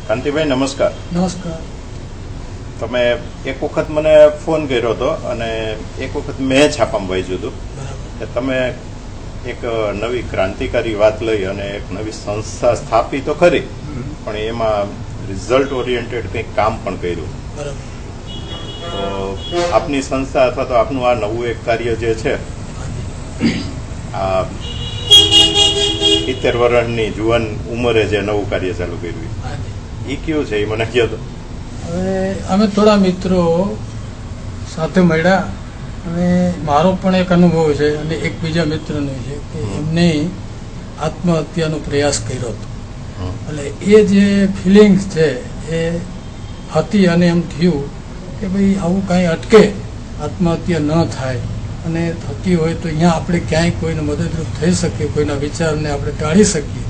કાંતિભાઈ નમસ્કાર. નમસ્કાર. તમે એક વખત મને ફોન કર્યો હતો અને એક વખત મેં છાપામાં વાંચ્યું હતું કે તમે એક નવી ક્રાંતિકારી વાત લઈ અને એક નવી સંસ્થા સ્થાપી તો ખરી, પણ એમાં રિઝલ્ટ ઓરિએન્ટેડ કંઈક કામ પણ કર્યું. તો આપની સંસ્થા અથવા તો આપનું આ નવું એક કાર્ય જે છે, આ 70 વર્ષની જુવાન ઉંમરે જે નવું કાર્ય ચાલુ કર્યું, એ કયું છે એ મને કહો તો. હવે અમે થોડા મિત્રો સાથે મળ્યા અને મારો પણ એક અનુભવ છે અને એક બીજા મિત્રનો છે કે એમને આત્મહત્યાનો પ્રયાસ કર્યો હતો. એટલે એ જે ફિલિંગ્સ છે એ હતી અને એમ થયું કે ભાઈ આવું કાંઈ અટકે, આત્મહત્યા ન થાય અને થતી હોય તો અહીંયા આપણે ક્યાંય કોઈને મદદરૂપ થઈ શકીએ, કોઈના વિચારને આપણે ટાળી શકીએ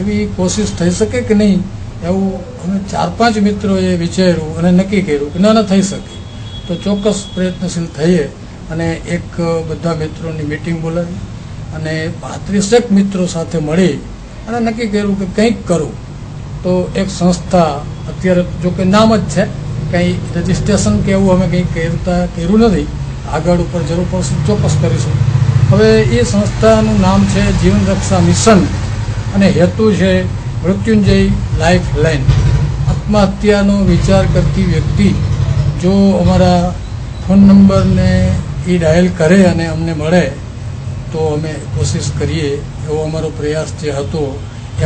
એવી કોશિશ થઈ શકે કે નહીં, એવું અમે 4-5 મિત્રોએ વિચાર્યું અને નક્કી કર્યું કે ના થઈ શકે તો ચોક્કસ પ્રયત્નશીલ થઈએ અને એક બધા મિત્રોની મિટિંગ બોલાવી અને 35 મિત્રો સાથે મળી અને નક્કી કર્યું કે કંઈક કરવું. તો એક સંસ્થા, અત્યારે જો કે નામ જ છે, કંઈ રજીસ્ટ્રેશન કે એવું અમે કંઈ કર્યું નથી, આગળ ઉપર જરૂર પડશે ચોક્કસ કરીશું. હવે એ સંસ્થાનું નામ છે જીવન રક્ષા મિશન અને હેતુ છે મૃત્યુંજય લાઈફ લાઈન. આત્મહત્યાનો વિચાર કરતી વ્યક્તિ જો અમારા ફોન નંબરને એ ડાયલ કરે અને અમને મળે તો અમે કોશિશ કરીએ એવો અમારો પ્રયાસ જે હતો.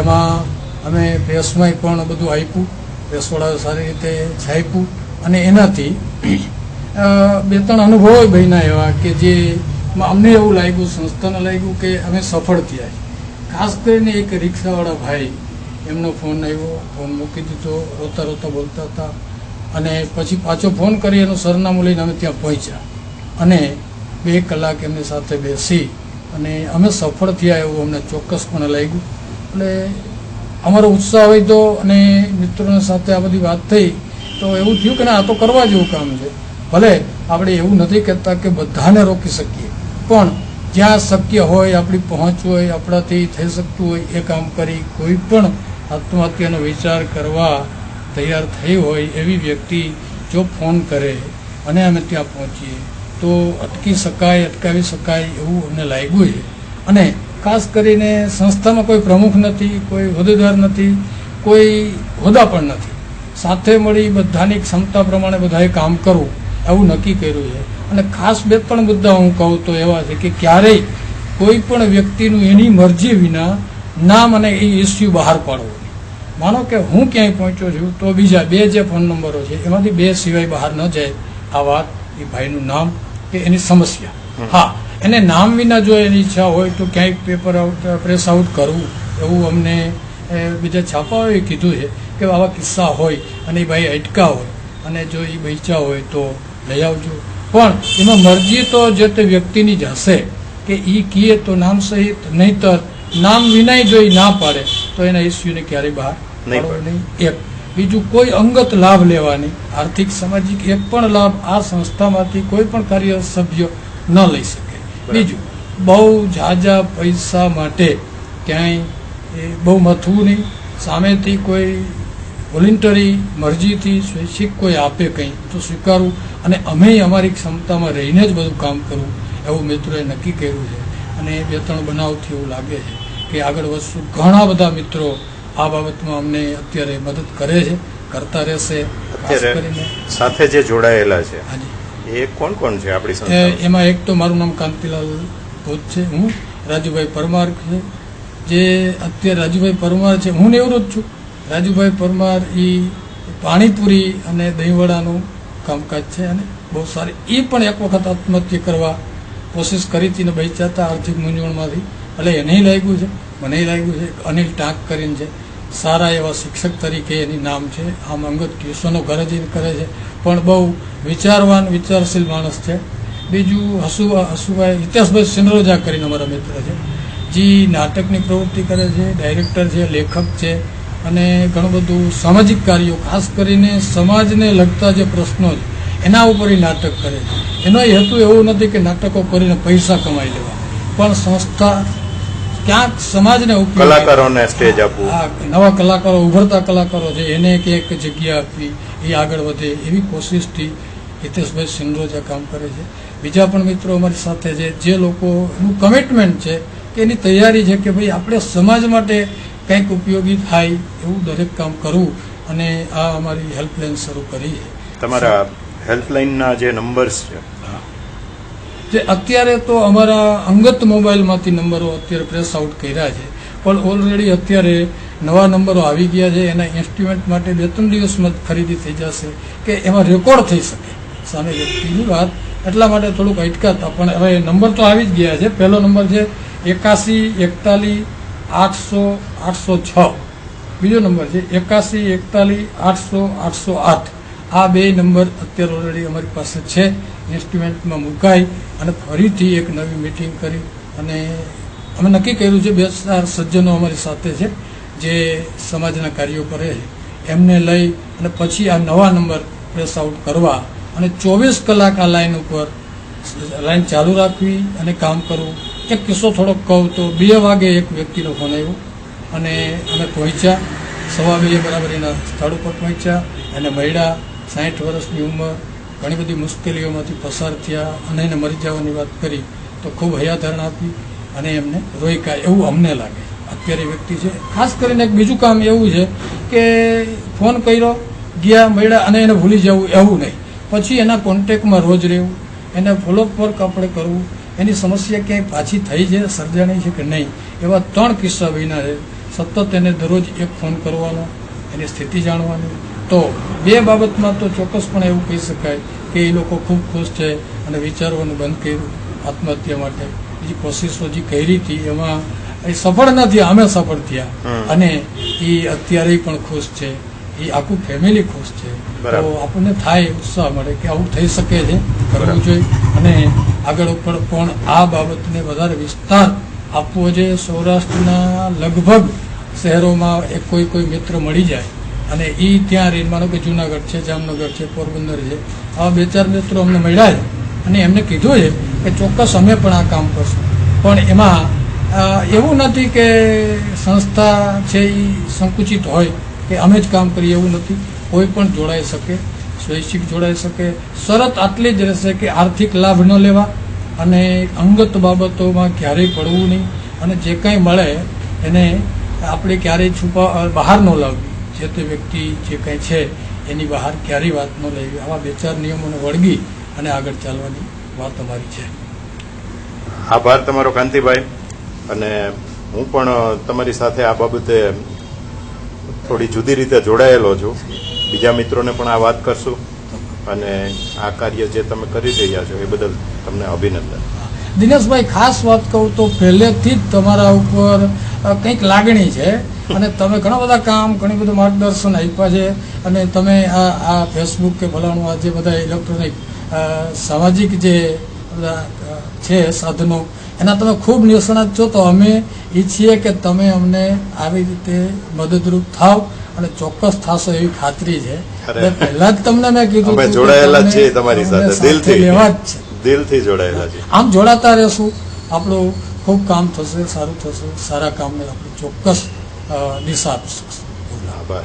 એમાં અમે પ્રેસમાં પણ બધું આપ્યું, પ્રેસવાળાએ સારી રીતે છાપ્યું અને એનાથી 2-3 અનુભવો બન્યા એવા કે જે અમને એવું લાગ્યું, સંસ્થાને લાગ્યું કે અમે સફળ થયા. ખાસ કરીને એક રિક્ષાવાળા ભાઈ, એમનો ફોન આવ્યો, ફોન મૂકી દીધો, રોતા રોતા બોલતા હતા અને પછી પાછો ફોન કરી એનું સરનામું લઈને અમે ત્યાં પહોંચ્યા અને 2 કલાક એમની સાથે બેસી અને અમે સફળ થયા એવું અમને ચોક્કસપણે લાગ્યું. એટલે અમારો ઉત્સાહ હોય તો અને મિત્રોની સાથે આ બધી વાત થઈ તો એવું થયું કે ના, આ તો કરવા જેવું કામ છે. ભલે આપણે એવું નથી કહેતા કે બધાને રોકી શકીએ, પણ જ્યાં શક્ય હોય, આપણી પહોંચ હોય, આપણાથી થઈ શકતું હોય એ કામ કરી કોઈ પણ આત્મહત્યાનો વિચાર કરવા તૈયાર થઈ હોય એવી વ્યક્તિ જો ફોન કરે અને અમે ત્યાં પહોંચીએ તો અટકાવી શકાય એવું અમને લાગ્યું છે. અને ખાસ કરીને સંસ્થામાં કોઈ પ્રમુખ નથી, કોઈ હોદ્દેદાર નથી, કોઈ હોદ્દા પણ નથી. સાથે મળી બધાની ક્ષમતા પ્રમાણે બધાએ કામ કરવું એવું નક્કી કર્યું છે. અને ખાસ 2-3 મુદ્દા હું કહું તો એવા છે કે ક્યારેય કોઈ પણ વ્યક્તિનું એની મરજી વિના નામ અને એ ઇસ્યુ બહાર પાડવો. માનો કે હું ક્યાંય પહોંચ્યો છું તો બીજા 2 જે ફોન નંબરો છે એમાંથી 2 સિવાય બહાર ન જાય આ વાત, એ ભાઈનું નામ કે એની સમસ્યા. હા, એને નામ વિના જો એની ઈચ્છા હોય તો ક્યાંય પેપર આઉટ, પ્રેસ આઉટ કરવું એવું અમને બીજા છાપાઓએ કીધું છે કે આવા કિસ્સા હોય અને એ ભાઈ અટકા હોય અને જો એ બચ્યા હોય તો લઈ આવજો. પણ એમાં મરજી તો જે તે વ્યક્તિની જ હશે કે એ કીએ તો નામ સહિત, નહીતર નામ વિના જો એ ના પાડે તો એના ઇસ્યુને ક્યારેય બહાર પાડવો નહીં. એક બીજું, કોઈ અંગત લાભ લેવાની, આર્થિક સામાજિક એક પણ લાભ આ સંસ્થામાંથી કોઈ પણ કાર્ય સભ્ય ન લઈ શકે. બીજું, બહુ ઝાઝા પૈસા માટે ક્યાંય બહુ મથવું નહીં. સામેથી કોઈ વોલન્ટરી મરજીથી સ્વૈચ્છિક કોઈ આપે કંઈ તો સ્વીકારવું અને અમે અમારી ક્ષમતામાં રહીને જ બધું કામ કરવું એવું મિત્રોએ નક્કી કર્યું છે. અને 2-3 બનાવથી એવું લાગે છે કે આગળ વધશું. ઘણા બધા મિત્રો આ બાબતમાં અમને અત્યારે મદદ કરે છે, કરતા રહેશે. સાથે જે જોડાયેલા છે એ કોણ કોણ છે આપણી સંસ્થા? એમાં એક તો મારું નામ કાંતિલાલ ભૂત છે, હું રાજુભાઈ પરમાર છે, જે અત્યારે રાજુભાઈ પરમાર છે, હું નિવૃત્ત છું. રાજુભાઈ પરમાર એ પાણીપુરી અને દહીંવડાનું કામકાજ છે અને બહુ સારી. એ પણ એક વખત આત્મહત્યા કરવા કોશિશ કરી હતી ને બચ્યા હતા આર્થિક મૂંઝવણમાંથી. એટલે એને લાગ્યું છે, મને લાગ્યું છે. અનિલ ટાંક કરીને છે, સારા એવા શિક્ષક તરીકે એની નામ છે. આમ અંગત ટ્યુશનો ઘરે જઈને કરે છે, પણ બહુ વિચારવાન, વિચારશીલ માણસ છે. બીજું હસુભાઈ હિતેશભાઈ સિનરોજા કરીને અમારા મિત્ર છે, જે નાટકની પ્રવૃત્તિ કરે છે, ડાયરેક્ટર છે, લેખક છે અને ઘણું બધું સામાજિક કાર્યો, ખાસ કરીને સમાજને લગતા જે પ્રશ્નો છે એના ઉપર એ નાટક કરે છે. એનો હેતુ એવો નથી કે નાટકો કરીને પૈસા કમાઈ લેવા, પણ સંસ્થા ક્યાંક સમાજને ઉપયોગી કલાકારોને સ્ટેજ આપવું. હા, નવા કલાકારો, ઉભરતા કલાકારો છે એને એક જગ્યા આપવી, એ આગળ વધે એવી કોશિશથી હિતેશભાઈ સિંધોજા કામ કરે છે. બીજા પણ મિત્રો અમારી સાથે છે, જે લોકોનું કમિટમેન્ટ છે કે એની તૈયારી છે કે ભાઈ આપણે સમાજ માટે કંઈક ઉપયોગી થાય એવું દરેક કામ કરવું, અને આ અમારી હેલ્પલાઇન શરૂ કરી છે. તમારા હેલ્પલાઇનના જે નંબર્સ છે, જે અત્યારે તો અમારા અંગત મોબાઈલમાંથી નંબરો અત્યારે પ્રેસ આઉટ કર્યા છે, પણ ઓલરેડી અત્યારે નવા નંબરો આવી ગયા છે. એના ઇન્સ્ટ્રુમેન્ટ માટે 2-3 દિવસમાં જ ખરીદી થઈ જશે કે એમાં રેકોર્ડ થઈ શકે સામે વ્યક્તિની વાત, એટલા માટે થોડુંક અટકાતા, પણ હવે નંબર તો આવી જ ગયા છે. પહેલો નંબર છે 81 41 800 806, બીજો નંબર છે 81 41 800 808. આ બે નંબર અત્યારે ઓલરેડી અમારી પાસે છે, ઇન્સ્ટ્રુમેન્ટમાં મુકાઈ અને ફરીથી એક નવી મિટિંગ કરી અને અમે નક્કી કર્યું છે 2-4 સજ્જનો અમારી સાથે છે જે સમાજના કાર્યો કરે છે, એમને લઈ અને પછી આ નવા નંબર પ્રેસ આઉટ કરવા અને 24 કલાક આ લાઈન ઉપર લાઈન ચાલુ રાખવી અને કામ કરવું. એક કિસ્સો થોડોક કહું તો 2 વાગે એક વ્યક્તિનો ફોન આવ્યો અને અમે પહોંચ્યા, 2:15 બરાબર એના સ્થળ ઉપર પહોંચ્યા. એને મળ્યા, 60 વર્ષની ઉંમર, ઘણી બધી મુશ્કેલીઓમાંથી પસાર થયા અને એને મરી જવાની વાત કરી તો ખૂબ હૈયાધારણ આપી અને એમને રોક્યા એવું અમને લાગે. અત્યારે વ્યક્તિ છે. ખાસ કરીને એક બીજું કામ એવું છે કે ફોન કર્યો, ગયા, મળ્યા અને એને ભૂલી જવું એવું નહીં, પછી એના કોન્ટેક્ટમાં રોજ રહેવું, એને ફોલોઅપ વર્ક આપણે કરવું, એની સમસ્યા ક્યાંય પાછી થઈ છે, સર્જાણી છે કે નહીં, એવા 3 કિસ્સા બન્યા છે. સતત એને દરરોજ એક ફોન કરવાનો, એની સ્થિતિ જાણવાની. તો 2 બાબતમાં તો ચોક્કસપણે એવું કહી શકાય કે એ લોકો ખૂબ ખુશ છે અને વિચારવાનું બંધ કર્યું આત્મહત્યા માટે. બીજી કોશિશો જે કરી હતી એમાં એ સફળ ન થયા, અમે સફળ થયા અને એ અત્યારે પણ ખુશ છે, એ આખું ફેમિલી ખુશ છે. તો આપણને થાય ઉત્સાહ મળે કે આવું થઈ શકે છે, કરવું જોઈએ અને આગળ ઉપર પણ આ બાબતને વધારે વિસ્તાર આપવો જોઈએ. સૌરાષ્ટ્રના લગભગ શહેરોમાં એક કોઈ મિત્ર મળી જાય અને એ ત્યાં રહીને, માનો કે જુનાગઢ છે, જામનગર છે, પોરબંદર છે, આવા 2-4 મિત્રો અમને મળ્યા છે અને એમને કીધું છે કે ચોક્કસ અમે પણ આ કામ કરશું. પણ એમાં એવું નથી કે સંસ્થા છે એ સંકુચિત હોય કે અમે જ કામ કરીએ, એવું નથી. કોઈ પણ જોડાઈ શકે, સ્વૈચ્છિક જોડાઈ શકે. શરત આટલી જ રહેશે કે આર્થિક લાભ ન લેવા અને અંગત બાબતોમાં ક્યારેય પડવું નહીં અને જે કંઈ મળે એને આપણે ક્યારેય બહાર ન લાવવી. જે તે વ્યક્તિ જે કંઈ છે એની બહાર ક્યારેય વાત ન લેવી. આવા 2-4 નિયમોને વળગી અને આગળ ચાલવાની વાત અમારી છે. આભાર તમારો કાંતિભાઈ. અને હું પણ તમારી સાથે આ બાબતે થોડી જુદી રીતે જોડાયેલો છું. બીજા મિત્રોને પણ આ વાત કરશું અને આ કાર્ય જે તમે કરી રહ્યા છો એ બદલ તમને અભિનંદન. દિનેશભાઈ, ખાસ વાત કહું તો પહેલેથી જ તમારા ઉપર કંઈક લાગણી છે અને તમે ઘણા બધા કામ, ઘણી બધું માર્ગદર્શન આપ્યા છે અને તમે આ ફેસબુક કે ભલાણું આ જે બધા ઇલેક્ટ્રોનિક સામાજિક જે બધા છે સાધનો, એના તમે ખૂબ નિષ્ણાત છો. તો અમે ઈચ્છીએ કે તમે અમને આવી રીતે મદદરૂપ થાવ અને ચોક્કસ થશો એવી ખાતરી છે. પહેલા જ તમને મેં કીધું જોડાયેલા છે તમારી સાથે, દિલથી લેવા જ છે, દિલથી જોડાયેલા છે. આમ જોડાતા રહેશું, આપણું ખૂબ કામ થશે, સારું થશે, સારા કામને આપણે ચોક્કસ દિશા આપી શકશું. આભાર.